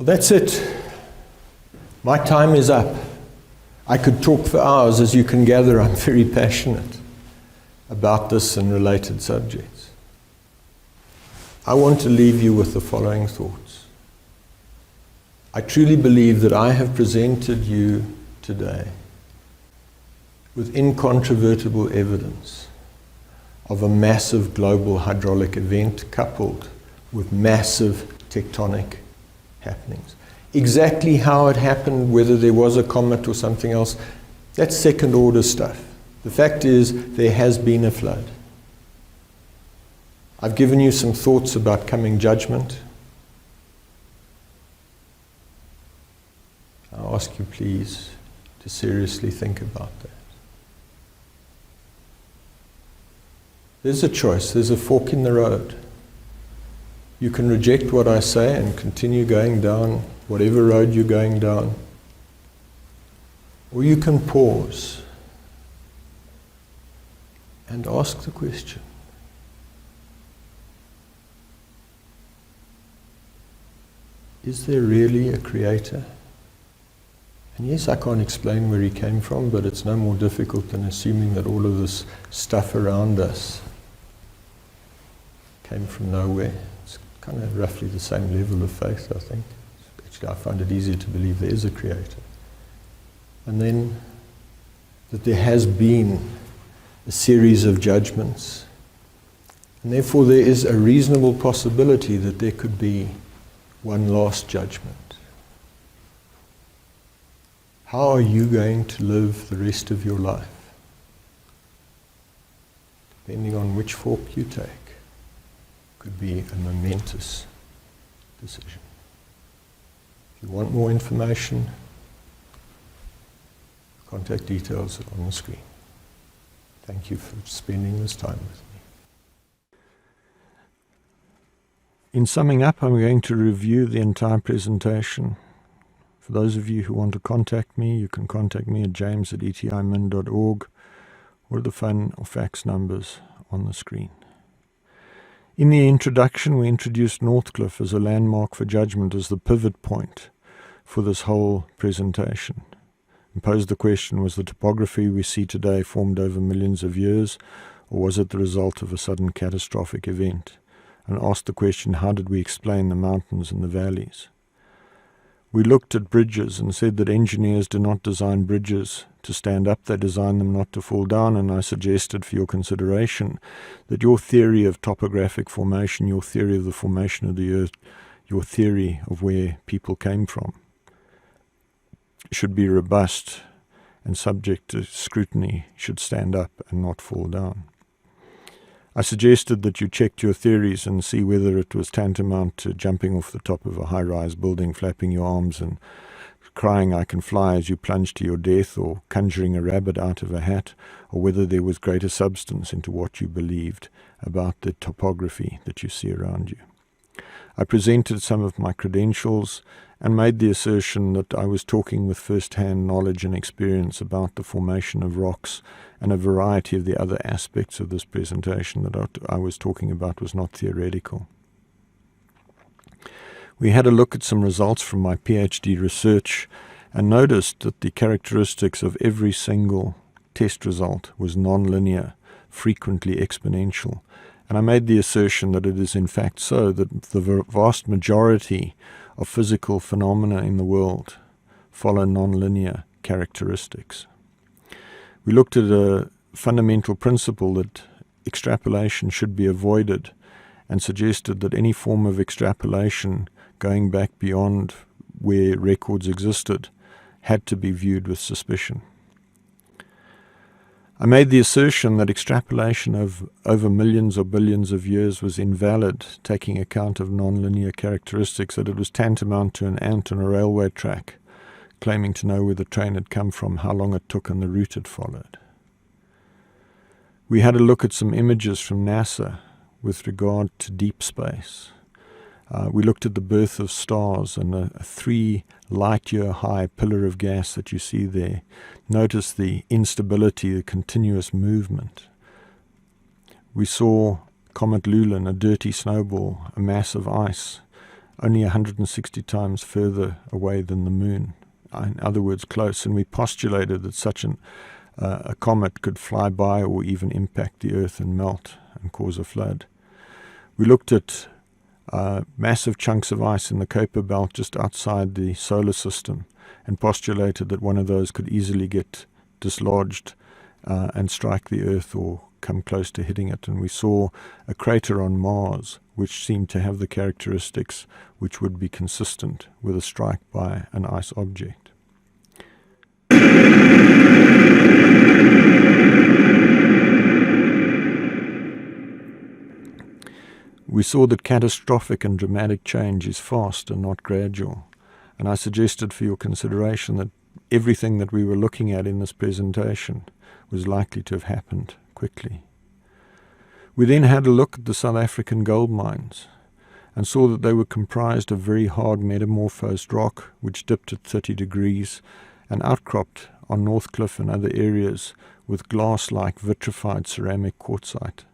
that's it. My time is up. I could talk for hours. As you can gather, I'm very passionate about this and related subjects. I want to leave you with the following thoughts. I truly believe that I have presented you today with incontrovertible evidence of a massive global hydraulic event coupled with massive tectonic happenings. Exactly how it happened, whether there was a comet or something else, that's second order stuff. The fact is, there has been a flood. I've given you some thoughts about coming judgment. I ask you please to seriously think about that. There's a choice, there's a fork in the road. You can reject what I say and continue going down whatever road you're going down. Or you can pause and ask the question. Is there really a creator? And yes, I can't explain where he came from, but it's no more difficult than assuming that all of this stuff around us came from nowhere. It's kind of roughly the same level of faith, I think. Actually, I find it easier to believe there is a creator. And then that there has been a series of judgments. And therefore there is a reasonable possibility that there could be one last judgment. How are you going to live the rest of your life? Depending on which fork you take, could be a momentous decision. If you want more information, contact details are on the screen. Thank you for spending this time with me. In summing up, I'm going to review the entire presentation. For those of you who want to contact me, you can contact me at james@etimin.org or the phone or fax numbers on the screen. In the introduction, we introduced Northcliffe as a landmark for judgment as the pivot point for this whole presentation. And posed the question, was the topography we see today formed over millions of years, or was it the result of a sudden catastrophic event? And asked the question, how did we explain the mountains and the valleys? We looked at bridges and said that engineers do not design bridges to stand up, they design them not to fall down, and I suggested for your consideration that your theory of topographic formation, your theory of the formation of the earth, your theory of where people came from, should be robust and subject to scrutiny, should stand up and not fall down. I suggested that you checked your theories and see whether it was tantamount to jumping off the top of a high-rise building, flapping your arms and crying, "I can fly," as you plunge to your death, or conjuring a rabbit out of a hat, or whether there was greater substance into what you believed about the topography that you see around you. I presented some of my credentials and made the assertion that I was talking with first-hand knowledge and experience about the formation of rocks, and a variety of the other aspects of this presentation that I was talking about was not theoretical. We had a look at some results from my PhD research and noticed that the characteristics of every single test result was nonlinear, frequently exponential. And I made the assertion that it is in fact so, that the vast majority of physical phenomena in the world follow nonlinear characteristics. We looked at a fundamental principle that extrapolation should be avoided and suggested that any form of extrapolation going back beyond where records existed had to be viewed with suspicion. I made the assertion that extrapolation of over millions or billions of years was invalid, taking account of nonlinear characteristics, that it was tantamount to an ant on a railway track, claiming to know where the train had come from, how long it took, and the route it followed. We had a look at some images from NASA with regard to deep space. We looked at the birth of stars and a 3 light-year high pillar of gas that you see there. Notice the instability, the continuous movement. We saw Comet Lulin, a dirty snowball, a mass of ice, only 160 times further away than the moon. In other words, close. And we postulated that such a comet could fly by or even impact the Earth and melt and cause a flood. We looked at massive chunks of ice in the Kuiper Belt just outside the solar system and postulated that one of those could easily get dislodged and strike the Earth or come close to hitting it. And we saw a crater on Mars which seemed to have the characteristics which would be consistent with a strike by an ice object. We saw that catastrophic and dramatic change is fast and not gradual, and I suggested for your consideration that everything that we were looking at in this presentation was likely to have happened quickly. We then had a look at the South African gold mines and saw that they were comprised of very hard metamorphosed rock which dipped at 30 degrees and outcropped on Northcliffe and other areas with glass-like vitrified ceramic quartzite,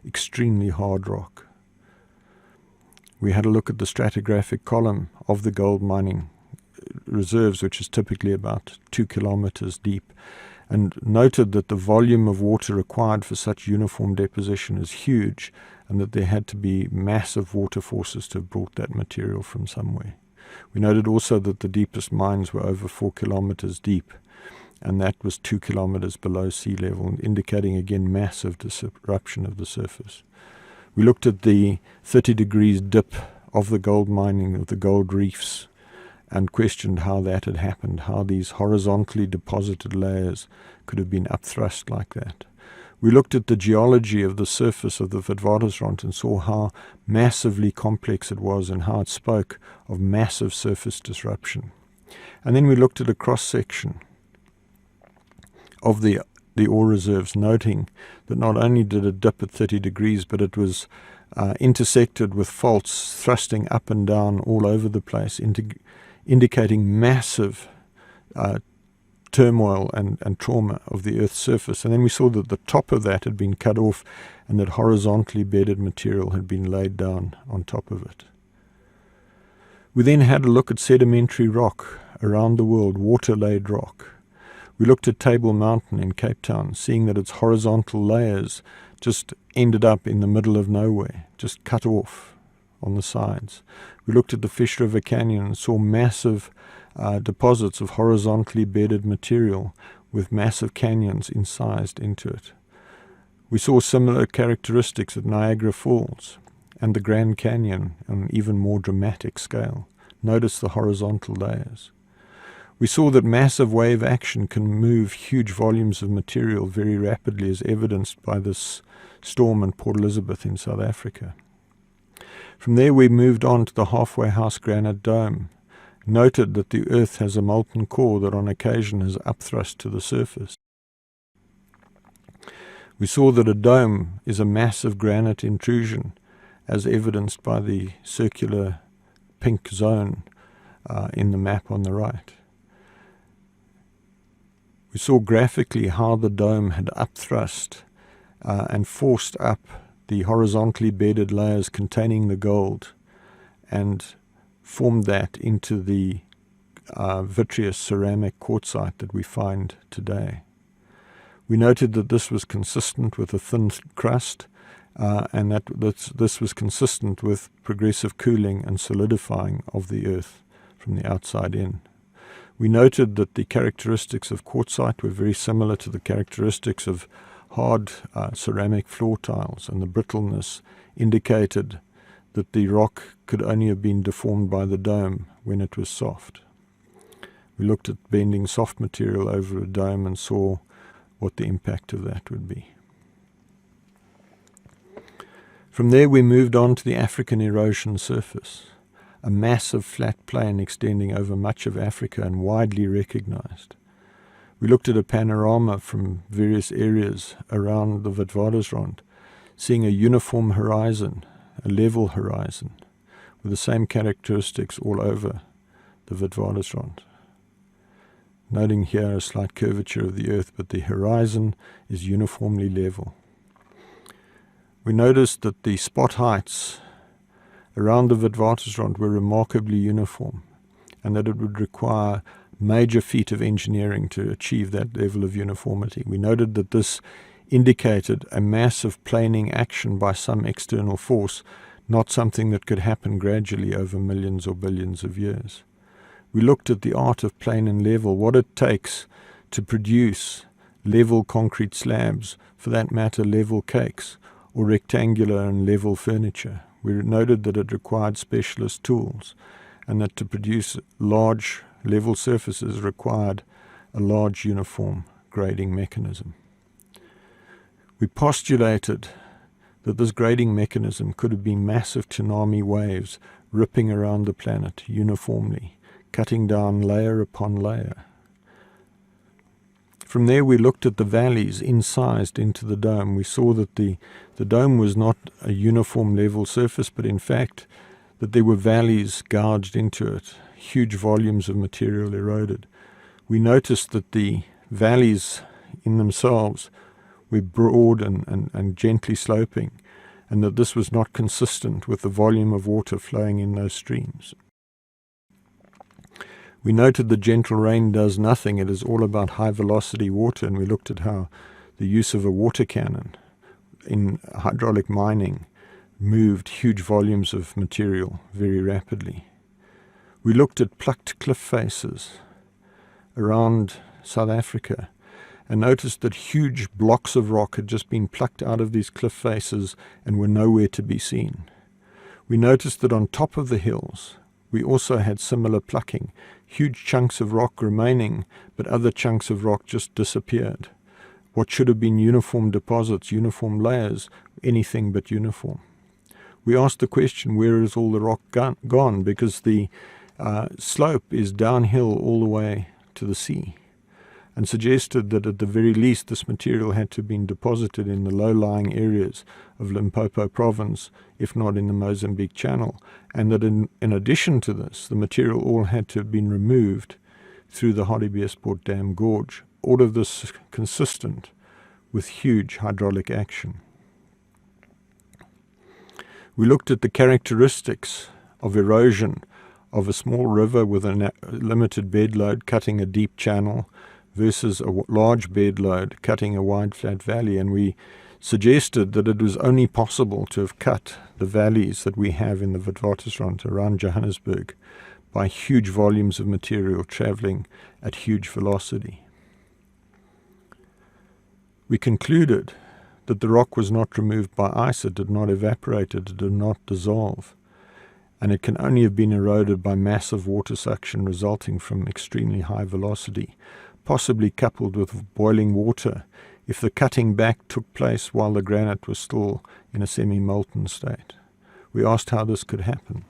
extremely hard rock. We had a look at the stratigraphic column of the gold mining reserves, which is typically about 2 kilometers deep, and noted that the volume of water required for such uniform deposition is huge, and that there had to be massive water forces to have brought that material from somewhere. We noted also that the deepest mines were over 4 kilometers deep, and that was 2 kilometers below sea level, indicating again massive disruption of the surface. We looked at the 30 degrees dip of the gold mining of the gold reefs and questioned how that had happened, how these horizontally deposited layers could have been upthrust like that. We looked at the geology of the surface of the Witwatersrand and saw how massively complex it was and how it spoke of massive surface disruption. And then we looked at a cross-section of the ore reserves, noting that not only did it dip at 30 degrees, but it was intersected with faults thrusting up and down all over the place, indicating massive turmoil and trauma of the Earth's surface. And then we saw that the top of that had been cut off and that horizontally bedded material had been laid down on top of it. We then had a look at sedimentary rock around the world, water-laid rock. We looked at Table Mountain in Cape Town, seeing that its horizontal layers just ended up in the middle of nowhere, just cut off on the sides. We looked at the Fish River Canyon and saw massive deposits of horizontally bedded material with massive canyons incised into it. We saw similar characteristics at Niagara Falls and the Grand Canyon on an even more dramatic scale. Notice the horizontal layers. We saw that massive wave action can move huge volumes of material very rapidly, as evidenced by this storm in Port Elizabeth in South Africa. From there we moved on to the Halfway House Granite Dome, noted that the Earth has a molten core that on occasion has upthrust to the surface. We saw that a dome is a massive granite intrusion, as evidenced by the circular pink zone in the map on the right. We saw graphically how the dome had upthrust and forced up the horizontally bedded layers containing the gold and formed that into the vitreous ceramic quartzite that we find today. We noted that this was consistent with a thin crust and that this was consistent with progressive cooling and solidifying of the Earth from the outside in. We noted that the characteristics of quartzite were very similar to the characteristics of hard ceramic floor tiles, and the brittleness indicated that the rock could only have been deformed by the dome when it was soft. We looked at bending soft material over a dome and saw what the impact of that would be. From there we moved on to the African erosion surface, a massive flat plain extending over much of Africa and widely recognized. We looked at a panorama from various areas around the Witwatersrand, seeing a uniform horizon, a level horizon, with the same characteristics all over the Witwatersrand. Noting here a slight curvature of the Earth, but the horizon is uniformly level. We noticed that the spot heights around the Witwatersrand were remarkably uniform, and that it would require major feat of engineering to achieve that level of uniformity. We noted that this indicated a massive planing action by some external force, not something that could happen gradually over millions or billions of years. We looked at the art of plane and level, what it takes to produce level concrete slabs, for that matter level cakes, or rectangular and level furniture. We noted that it required specialist tools, and that to produce large level surfaces required a large uniform grading mechanism. We postulated that this grading mechanism could have been massive tsunami waves ripping around the planet uniformly, cutting down layer upon layer. From there we looked at the valleys incised into the dome. We saw that the dome was not a uniform level surface, but in fact that there were valleys gouged into it, huge volumes of material eroded. We noticed that the valleys in themselves were broad and gently sloping, and that this was not consistent with the volume of water flowing in those streams. We noted that gentle rain does nothing. It is all about high velocity water, and we looked at how the use of a water cannon in hydraulic mining moved huge volumes of material very rapidly. We looked at plucked cliff faces around South Africa and noticed that huge blocks of rock had just been plucked out of these cliff faces and were nowhere to be seen. We noticed that on top of the hills we also had similar plucking, huge chunks of rock remaining, but other chunks of rock just disappeared. What should have been uniform deposits, uniform layers, anything but uniform. We asked the question, where is all the rock gone? Because the slope is downhill all the way to the sea, and suggested that at the very least this material had to have been deposited in the low-lying areas of Limpopo province, if not in the Mozambique Channel, and that in addition to this, the material all had to have been removed through the Hartbeespoort Dam Gorge. All of this consistent with huge hydraulic action. We looked at the characteristics of erosion of a small river with a limited bed load cutting a deep channel versus a large bed load cutting a wide flat valley, and we suggested that it was only possible to have cut the valleys that we have in the Witwatersrand around Johannesburg by huge volumes of material traveling at huge velocity. We concluded that the rock was not removed by ice, it did not evaporate, it did not dissolve, and it can only have been eroded by massive water suction resulting from extremely high velocity, possibly coupled with boiling water if the cutting back took place while the granite was still in a semi-molten state. We asked how this could happen.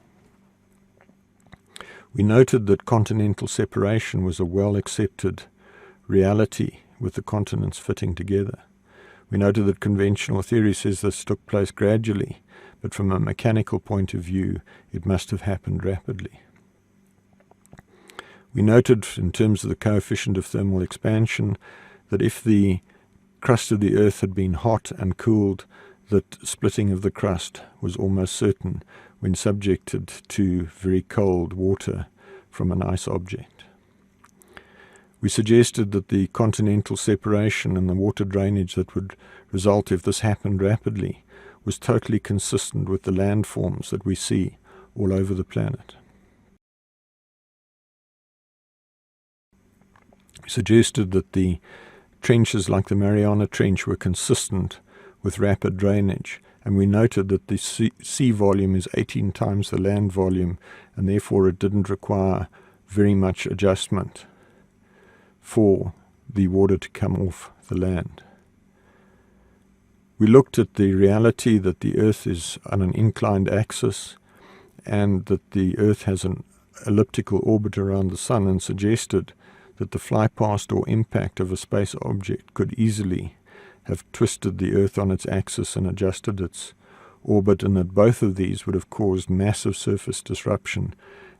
We noted that continental separation was a well-accepted reality with the continents fitting together. We noted that conventional theory says this took place gradually, but from a mechanical point of view, it must have happened rapidly. We noted, in terms of the coefficient of thermal expansion, that if the crust of the Earth had been hot and cooled, that splitting of the crust was almost certain when subjected to very cold water from an ice object. We suggested that the continental separation and the water drainage that would result if this happened rapidly was totally consistent with the landforms that we see all over the planet. We suggested that the trenches like the Mariana Trench were consistent with rapid drainage, and we noted that the sea volume is 18 times the land volume, and therefore it didn't require very much adjustment for the water to come off the land. We looked at the reality that the Earth is on an inclined axis and that the Earth has an elliptical orbit around the Sun, and suggested that the fly past or impact of a space object could easily have twisted the Earth on its axis and adjusted its orbit, and that both of these would have caused massive surface disruption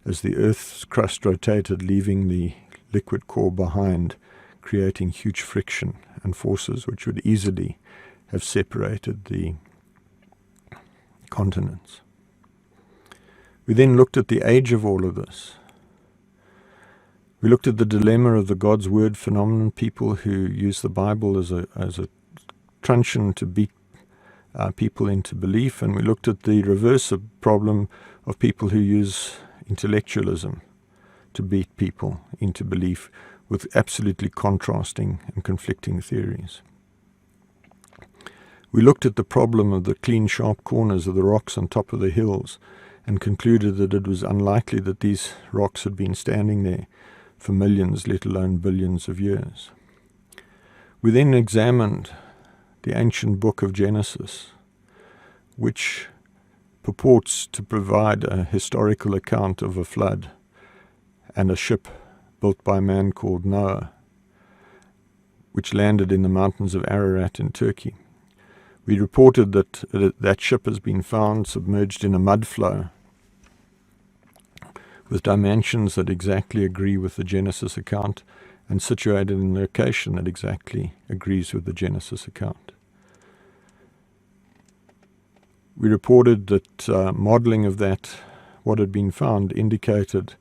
as the Earth's crust rotated, leaving the liquid core behind, creating huge friction and forces which would easily have separated the continents. We then looked at the age of all of this. We looked at the dilemma of the God's Word phenomenon, people who use the Bible as a truncheon to beat people into belief, and we looked at the reverse problem of people who use intellectualism to beat people into belief with absolutely contrasting and conflicting theories. We looked at the problem of the clean, sharp corners of the rocks on top of the hills and concluded that it was unlikely that these rocks had been standing there for millions, let alone billions of years. We then examined the ancient book of Genesis, which purports to provide a historical account of a flood and a ship built by a man called Noah, which landed in the mountains of Ararat in Turkey. We reported that that ship has been found submerged in a mud flow with dimensions that exactly agree with the Genesis account and situated in a location that exactly agrees with the Genesis account. We reported that modeling of that, what had been found, indicated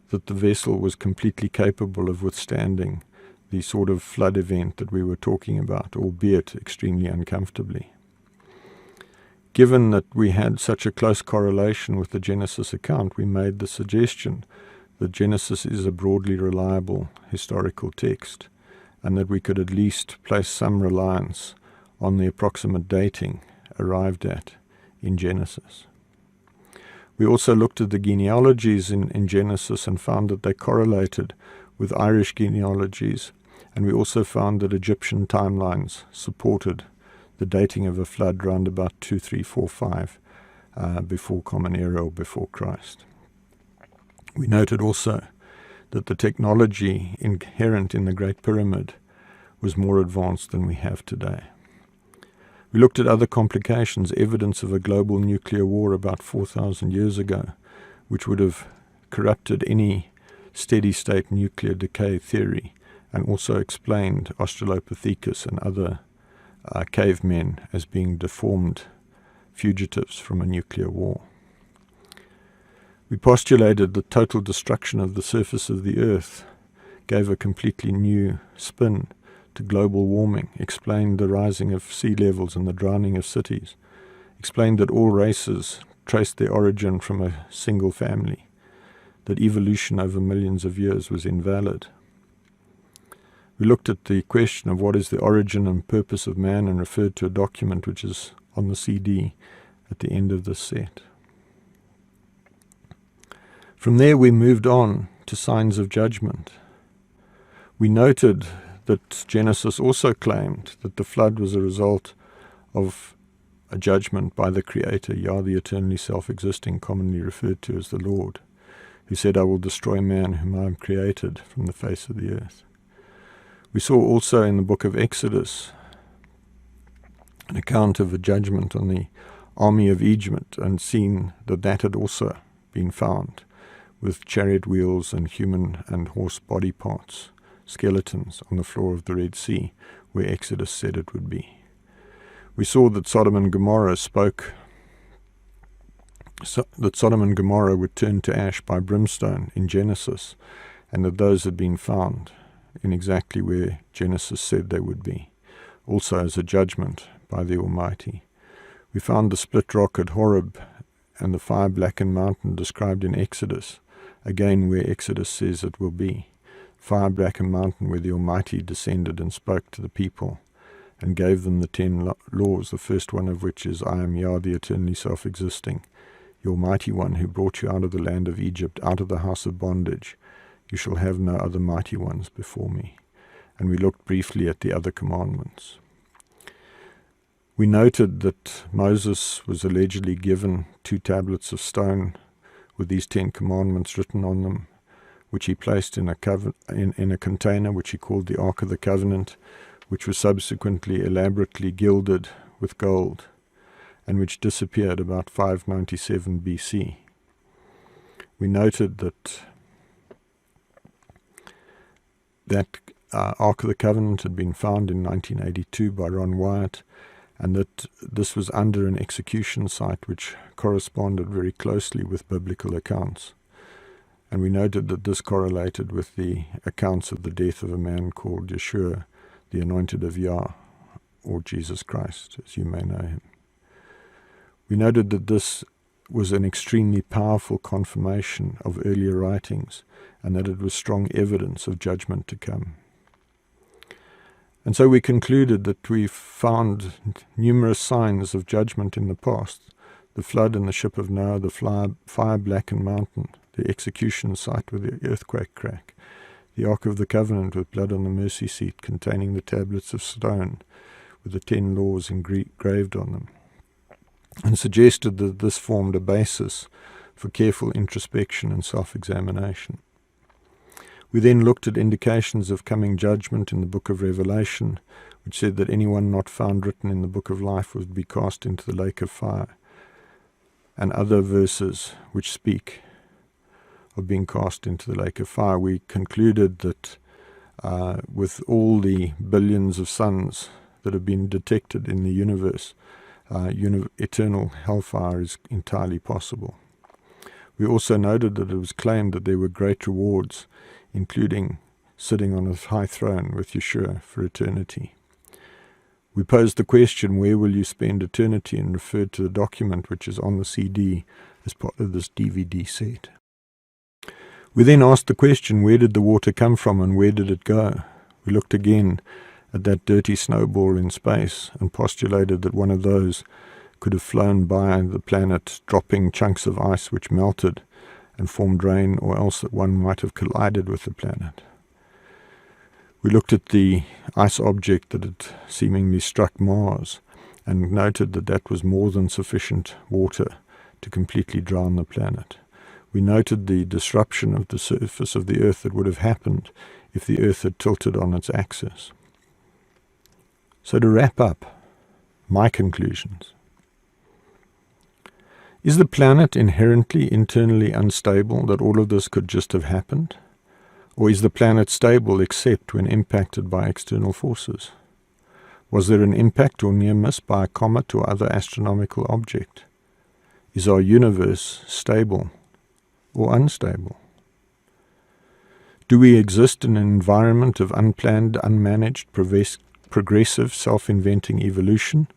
that the vessel was completely capable of withstanding the sort of flood event that we were talking about, albeit extremely uncomfortably. Given that we had such a close correlation with the Genesis account, we made the suggestion that Genesis is a broadly reliable historical text, and that we could at least place some reliance on the approximate dating arrived at in Genesis. We also looked at the genealogies in Genesis and found that they correlated with Irish genealogies, and we also found that Egyptian timelines supported the dating of a flood round about 2345 before Common Era or before Christ. We noted also that the technology inherent in the Great Pyramid was more advanced than we have today. We looked at other complications, evidence of a global nuclear war about 4,000 years ago, which would have corrupted any steady-state nuclear decay theory, and also explained Australopithecus and other cavemen as being deformed fugitives from a nuclear war. We postulated that total destruction of the surface of the Earth gave a completely new spin to global warming, explained the rising of sea levels and the drowning of cities, explained that all races traced their origin from a single family, that evolution over millions of years was invalid. We looked at the question of what is the origin and purpose of man and referred to a document which is on the CD at the end of this set. From there we moved on to signs of judgment. We noted that Genesis also claimed that the flood was a result of a judgment by the Creator, Yah, the eternally self-existing, commonly referred to as the Lord, who said, "I will destroy man whom I have created from the face of the earth." We saw also in the book of Exodus an account of a judgment on the army of Egypt, and seen that that had also been found with chariot wheels and human and horse body parts, skeletons on the floor of the Red Sea, where Exodus said it would be. We saw that Sodom and Gomorrah that Sodom and Gomorrah would turn to ash by brimstone in Genesis, and that those had been found in exactly where Genesis said they would be, also as a judgment by the Almighty. We found the split rock at Horeb and the fire-blackened mountain described in Exodus, again where Exodus says it will be. Fire-blackened mountain where the Almighty descended and spoke to the people and gave them the 10 laws, the first one of which is, "I am Yah, the eternally self-existing, the Almighty One who brought you out of the land of Egypt, out of the house of bondage. You shall have no other mighty ones before me." And we looked briefly at the other commandments. We noted that Moses was allegedly given 2 tablets of stone with these 10 commandments written on them, which he placed in a container which he called the Ark of the Covenant, which was subsequently elaborately gilded with gold, and which disappeared about 597 BC. We noted that Ark of the Covenant had been found in 1982 by Ron Wyatt, and that this was under an execution site which corresponded very closely with biblical accounts. And we noted that this correlated with the accounts of the death of a man called Yahooshua, the anointed of Yah, or Jesus Christ, as you may know him. We noted that this was an extremely powerful confirmation of earlier writings, and that it was strong evidence of judgment to come. And so we concluded that we found numerous signs of judgment in the past: the flood and the ship of Noah, the fire-blackened mountain, the execution site with the earthquake crack, the Ark of the Covenant with blood on the mercy seat containing the tablets of stone with the 10 laws engraved on them, and suggested that this formed a basis for careful introspection and self-examination. We then looked at indications of coming judgment in the book of Revelation, which said that anyone not found written in the book of life would be cast into the lake of fire, and other verses which speak of being cast into the lake of fire. We concluded that with all the billions of suns that have been detected in the universe, eternal hellfire is entirely possible. We also noted that it was claimed that there were great rewards, including sitting on a high throne with Yahooshua for eternity. We posed the question, where will you spend eternity, and referred to the document which is on the CD as part of this DVD set. We then asked the question, where did the water come from and where did it go? We looked again at that dirty snowball in space and postulated that one of those could have flown by the planet, dropping chunks of ice which melted and formed rain, or else that one might have collided with the planet. We looked at the ice object that had seemingly struck Mars and noted that that was more than sufficient water to completely drown the planet. We noted the disruption of the surface of the Earth that would have happened if the Earth had tilted on its axis. So to wrap up, my conclusions. Is the planet inherently internally unstable, that all of this could just have happened? Or is the planet stable except when impacted by external forces? Was there an impact or near miss by a comet or other astronomical object? Is our universe stable or unstable? Do we exist in an environment of unplanned, unmanaged, progressive, self-inventing evolution?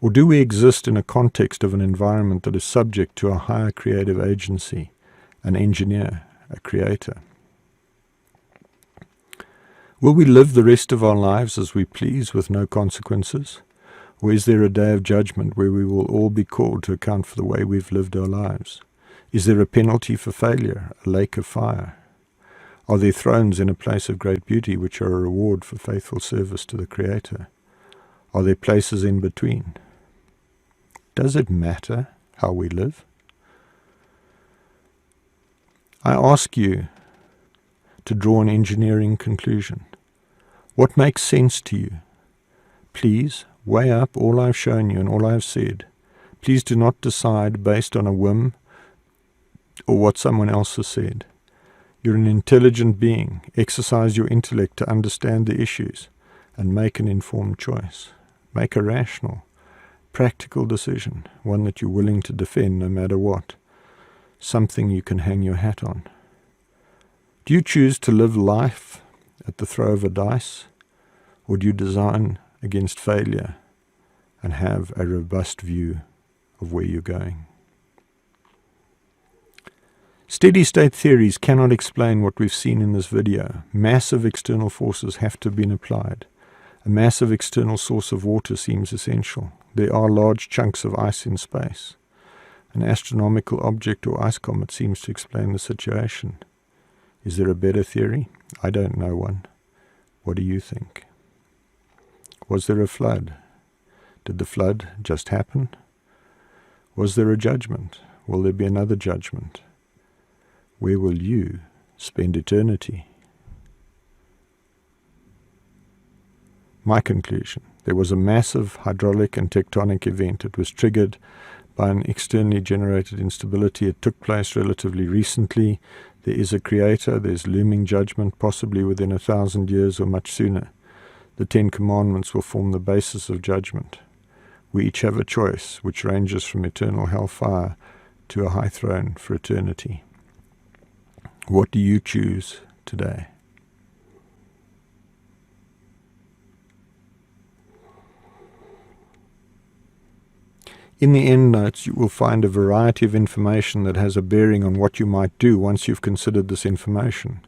Or do we exist in a context of an environment that is subject to a higher creative agency, an engineer, a creator? Will we live the rest of our lives as we please with no consequences? Or is there a day of judgment where we will all be called to account for the way we've lived our lives? Is there a penalty for failure, a lake of fire? Are there thrones in a place of great beauty which are a reward for faithful service to the Creator? Are there places in between? Does it matter how we live? I ask you to draw an engineering conclusion. What makes sense to you? Please weigh up all I've shown you and all I've said. Please do not decide based on a whim or what someone else has said. You're an intelligent being. Exercise your intellect to understand the issues and make an informed choice. Make a rational, practical decision, one that you're willing to defend no matter what, something you can hang your hat on. Do you choose to live life at the throw of a dice, or do you design against failure and have a robust view of where you're going? Steady-state theories cannot explain what we've seen in this video. Massive external forces have to have been applied. A massive external source of water seems essential. There are large chunks of ice in space. An astronomical object or ice comet seems to explain the situation. Is there a better theory? I don't know one. What do you think? Was there a flood? Did the flood just happen? Was there a judgment? Will there be another judgment? Where will you spend eternity? My conclusion: there was a massive hydraulic and tectonic event. It was triggered by an externally generated instability. It took place relatively recently. There is a creator. There's looming judgment, possibly within 1,000 years or much sooner. The 10 Commandments will form the basis of judgment. We each have a choice, which ranges from eternal hellfire to a high throne for eternity. What do you choose today? In the endnotes, you will find a variety of information that has a bearing on what you might do once you've considered this information.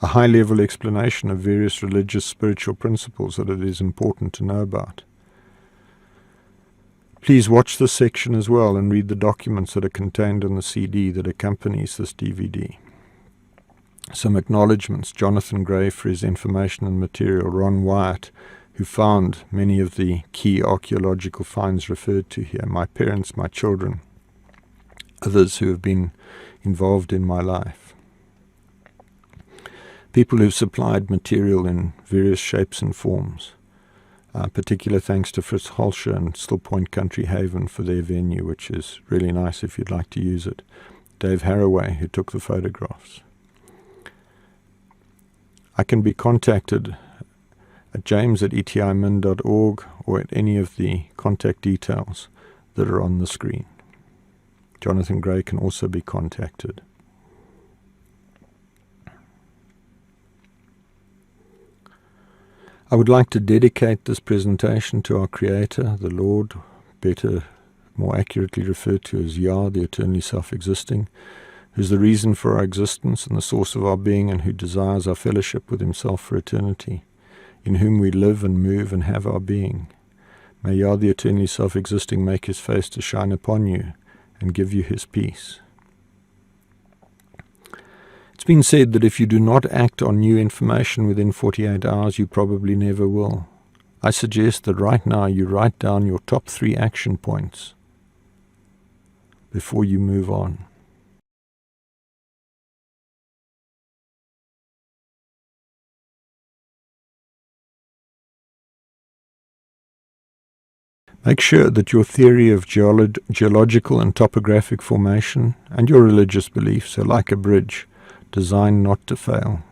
A high-level explanation of various religious spiritual principles that it is important to know about. Please watch this section as well and read the documents that are contained in the CD that accompanies this DVD. Some acknowledgements: Jonathan Gray for his information and material, Ron Wyatt, who found many of the key archaeological finds referred to here, my parents, my children, others who have been involved in my life. People who've supplied material in various shapes and forms. Particular thanks to Fritz Holscher and Still Point Country Haven for their venue, which is really nice if you'd like to use it. Dave Haraway, who took the photographs. I can be contacted at james@etimin.org or at any of the contact details that are on the screen. Jonathan Gray can also be contacted. I would like to dedicate this presentation to our Creator, the Lord, better, more accurately referred to as Yah, the eternally self-existing, who is the reason for our existence and the source of our being, and who desires our fellowship with himself for eternity, in whom we live and move and have our being. May Yah, the eternally self-existing, make his face to shine upon you and give you his peace. It's been said that if you do not act on new information within 48 hours, you probably never will. I suggest that right now you write down your top 3 action points before you move on. Make sure that your theory of geological and topographic formation and your religious beliefs are like a bridge, designed not to fail.